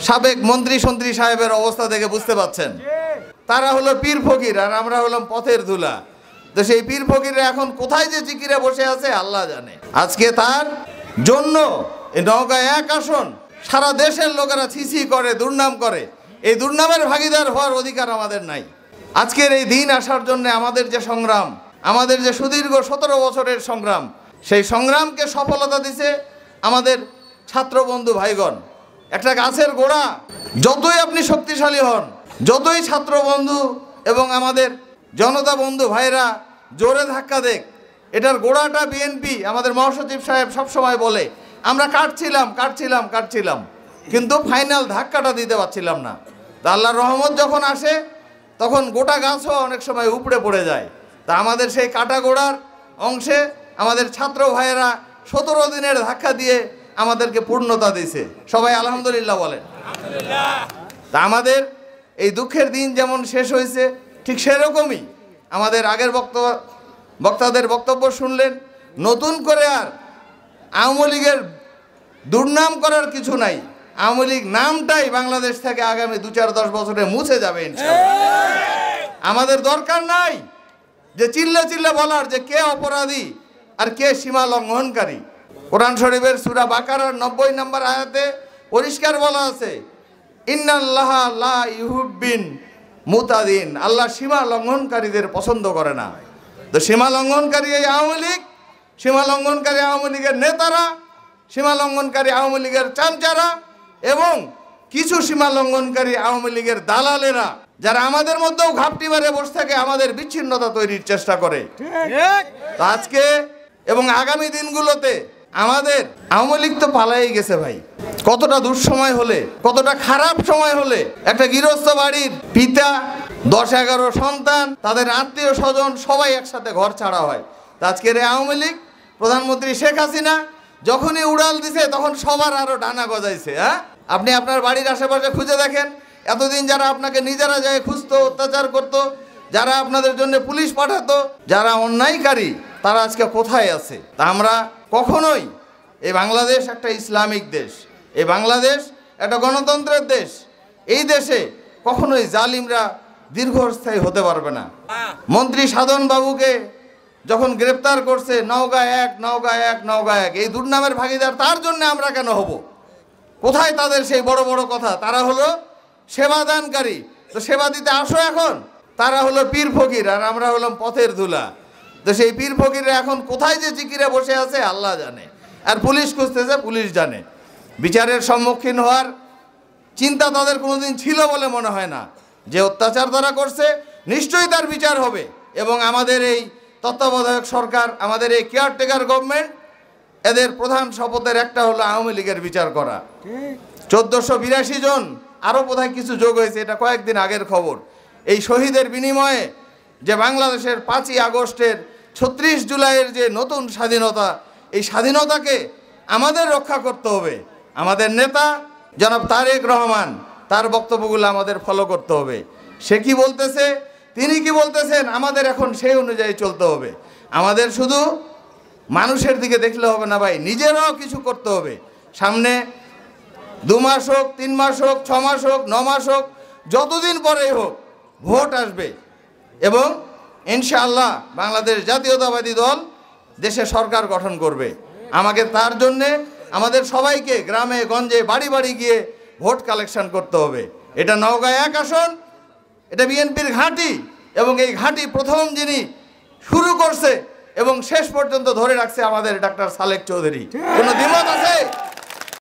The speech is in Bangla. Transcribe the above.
সাবেক মন্ত্রী সন্ত্রী সাহেবের অবস্থা দেখে বুঝতে পাচ্ছেন, তারা হলো পীর ফকির আর আমরা হলাম পথের ধুলা। তো সেই পীর ফকিররা এখন কোথায় যে জিকিরে বসে আছে আল্লাহ জানে। আজকে তার জন্য এই নওগাঁ এক আসন সারা দেশের লোকেরা ছিছি করে, দুর্নাম করে। এই দুর্নামের ভাগীদার হওয়ার অধিকার আমাদের নাই। আজকের এই দিন আসার জন্য আমাদের যে সংগ্রাম, আমাদের যে সুদীর্ঘ 17 বছরের সংগ্রাম, সেই সংগ্রামকে সফলতা দিছে আমাদের ছাত্র বন্ধু ভাইগণ। একটা গাছের গোড়া যতই আপনি শক্তিশালী হন, যতই ছাত্র বন্ধু এবং আমাদের জনতা বন্ধু ভাইরা জোরে ধাক্কা দেখ, এটার গোড়াটা বিএনপি। আমাদের মহাসচিব সাহেব সবসময় বলে আমরা কাটছিলাম, কিন্তু ফাইনাল ধাক্কাটা দিতে পারছিলাম না। তা আল্লাহর রহমত যখন আসে তখন গোটা গাছও অনেক সময় উপড়ে পড়ে যায়। তা আমাদের সেই কাটা গোড়ার অংশে আমাদের ছাত্র ভাইয়েরা 17 দিনের ধাক্কা দিয়ে আমাদেরকে পূর্ণতা দিয়েছে। সবাই আলহামদুলিল্লাহ বলেন। তা আমাদের এই দুঃখের দিন যেমন শেষ হয়েছে, ঠিক সেরকমই আমাদের আগের বক্তাদের বক্তব্য শুনলেন। নতুন করে আর আওয়ামী লীগের দুর্নাম করার কিছু নাই। আওয়ামী লীগ নামটাই বাংলাদেশ থেকে আগামী 2-4-10 বছরে মুছে যাবে ইনশাআল্লাহ। আমাদের দরকার নাই যে চিল্লা বলার যে কে অপরাধী আর কে সীমা লঙ্ঘনকারী। কোরআন শরীফের সূরা বাকারার 90 নম্বর আয়াতে পরিষ্কার বলা আছে, ইন্নাল্লাহা লা ইউহিব্বুল মুতাদিন, আল্লাহ সীমা লঙ্ঘনকারীদের পছন্দ করে না। তো সীমা লঙ্ঘনকারী এই আওয়ামী লীগ, সীমা লঙ্ঘনকারী আওয়ামী লীগের নেতারা, সীমা লঙ্ঘনকারী আওয়ামী লীগের চামচারা এবং কিছু সীমা লঙ্ঘনকারী আওয়ামী লীগের দালালেরা, যারা আমাদের মধ্যেও ঘাপটি মারে বসে থাকে, আমাদের বিচ্ছিন্নতা তৈরির চেষ্টা করে। তো আজকে এবং আগামী দিনগুলোতে আমাদের আওয়ামী লীগ তো পালাই গেছে ভাই। কতটা দুঃসময় হলে, কতটা খারাপ সময় হলে একটা গৃহস্থ বাড়ির পিতা, 10-11 সন্তান, তাদের আত্মীয় স্বজন সবাই একসাথে ঘর ছাড়া হয়। আজকের এই আওয়ামী লীগ, প্রধানমন্ত্রী শেখ হাসিনা যখনই উড়াল দিছে তখন সবার আরো ডানা গজাইছে। আপনি আপনার বাড়ির আশেপাশে খুঁজে দেখেন, এতদিন যারা আপনাকে নিজেরা যায় খুঁজতো, অত্যাচার করতো, যারা আপনাদের জন্য পুলিশ পাঠাতো, যারা অন্যায়কারী, তারা আজকে কোথায় আছে? তা আমরা কখনোই, এই বাংলাদেশ একটা ইসলামিক দেশ, এই বাংলাদেশ একটা গণতন্ত্রের দেশ, এই দেশে কখনোই জালিমরা দীর্ঘস্থায়ী হতে পারবে না। মন্ত্রী সাধন বাবুকে যখন গ্রেপ্তার করছে, নওগাঁ এক, এই দুর্নামের ভাগীদার তার জন্য আমরা কেন হব? কোথায় তাদের সেই বড় বড় কথা? তারা হলো সেবাদানকারী। তো সেবা দিতে আসো এখন। তারা হলো পীর ফকির আর আমরা হলাম পথের ধুলা। তো সেই পীর ফকিররা এখন কোথায় যে জিকিরে বসে আছে আল্লাহ জানে, আর পুলিশ খুঁজতেছে পুলিশ জানে। বিচারের সম্মুখীন হওয়ার চিন্তা তাদের কোনোদিন ছিল বলে মনে হয় না। যে অত্যাচার তারা করছে নিশ্চয়ই তার বিচার হবে। এবং আমাদের এই তত্ত্বাবধায়ক সরকার, আমাদের এই কেয়ারটেকার গভর্নমেন্ট, এদের প্রধান শপথের একটা হলো আওয়ামী লীগের বিচার করা। 1482 জন, আরও বোধহয় কিছু যোগ হয়েছে, এটা কয়েকদিন আগের খবর। এই শহীদের বিনিময়ে যে বাংলাদেশের 5ই আগস্টের 36 জুলাইয়ের যে নতুন স্বাধীনতা, এই স্বাধীনতাকে আমাদের রক্ষা করতে হবে। আমাদের নেতা জনাব তারেক রহমান, তার বক্তব্যগুলো আমাদের ফলো করতে হবে। সে কি বলতেছে, তিনি কি বলতেছেন, আমাদের এখন সেই অনুযায়ী চলতে হবে। আমাদের শুধু মানুষের দিকে দেখলে হবে না ভাই, নিজেরাও কিছু করতে হবে। সামনে 2 মাস হোক, 3 মাস হোক, 6 মাস হোক, 9 মাস হোক, যতদিন পরেই হোক, ভোট আসবে এবং ইনশাআল্লাহ বাংলাদেশ জাতীয়তাবাদী দল দেশে সরকার গঠন করবে। আমাকে তার জন্যে আমাদের সবাইকে গ্রামে গঞ্জে বাড়ি বাড়ি গিয়ে ভোট কালেকশন করতে হবে। এটা নওগাঁ এক আসন, এটা বিএনপির ঘাঁটি এবং এই ঘাঁটি প্রথম যিনি শুরু করছে এবং শেষ পর্যন্ত ধরে রাখছে আমাদের ডাক্তার সালেক চৌধুরী। কোনো দ্বিমত আছে?